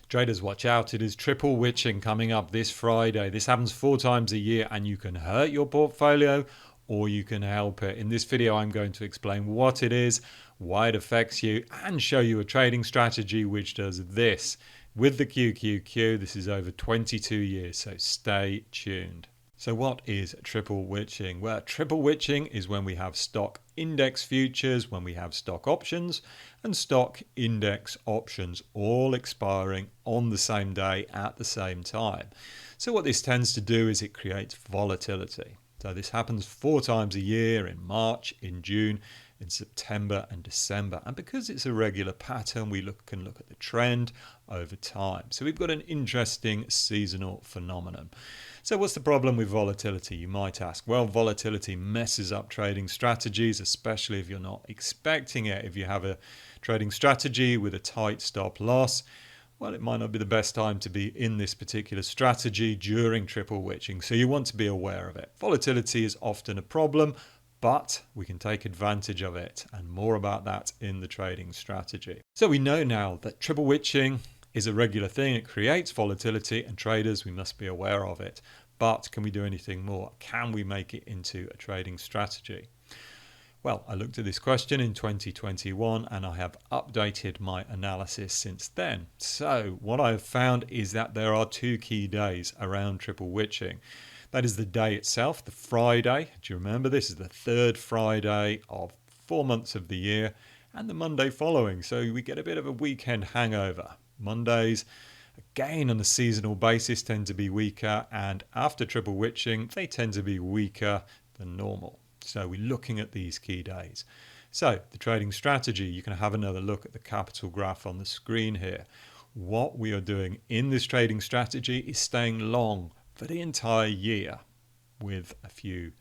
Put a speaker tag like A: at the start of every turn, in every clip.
A: Traders, watch out. It is triple witching coming up this Friday. This happens 4 times a year and you can hurt your portfolio or you can help it. In this video, I'm going to explain what it is, why it affects you, and show you a trading strategy which does this with the QQQ. This is over 22 years, so stay tuned. So what is triple witching? Well, triple witching is when we have stock index futures, when we have stock options and stock index options all expiring on the same day at the same time. So what this tends to do is it creates volatility. So this happens 4 times a year, in March, in June, in September and December. And because it's a regular pattern, we can look at the trend over time. So we've got an interesting seasonal phenomenon. So what's the problem with volatility, you might ask? Well, volatility messes up trading strategies, especially if you're not expecting it. If you have a trading strategy with a tight stop loss, well, it might not be the best time to be in this particular strategy during triple witching. So you want to be aware of it. Volatility is often a problem, but we can take advantage of it, and more about that in the trading strategy. So we know now that triple witching is a regular thing. It creates volatility, and traders, we must be aware of it. But can we do anything more? Can we make it into a trading strategy? Well, I looked at this question in 2021 and I have updated my analysis since then. So what I've found is that there are 2 key days around triple witching. That is the day itself, the Friday. Do you remember this is the 3rd Friday of 4 months of the year, and the Monday following. So we get a bit of a weekend hangover. Mondays, again on a seasonal basis, tend to be weaker, and after triple witching, they tend to be weaker than normal. So we're looking at these key days. So the trading strategy, you can have another look at the capital graph on the screen here. What we are doing in this trading strategy is staying long for the entire year, with a few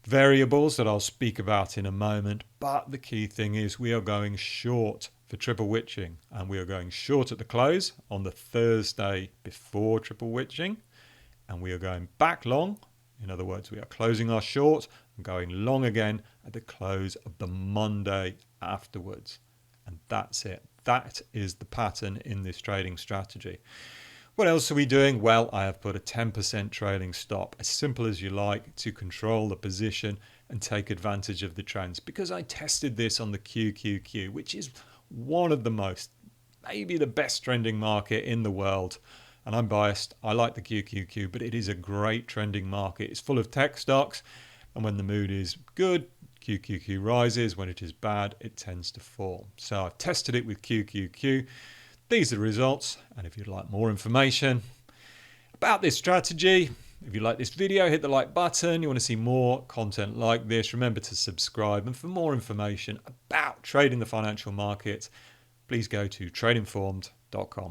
A: variables that I'll speak about in a moment. But the key thing is we are going short for triple witching, and we are going short at the close on the Thursday before triple witching, and we are going back long. In other words, we are closing our short and going long again at the close of the Monday afterwards. And that's it. That is the pattern in this trading strategy. What else are we doing? Well, I have put a 10% trailing stop, as simple as you like, to control the position and take advantage of the trends, because I tested this on the QQQ, which is one of the most, maybe the best trending market in the world. And I'm biased. I like the QQQ, but it is a great trending market. It's full of tech stocks. And when the mood is good, QQQ rises. When it is bad, it tends to fall. So I've tested it with QQQ. These are the results. And if you'd like more information about this strategy, if you like this video, hit the like button. You want to see more content like this, remember to subscribe. And for more information about trading the financial markets, please go to tradeinformed.com.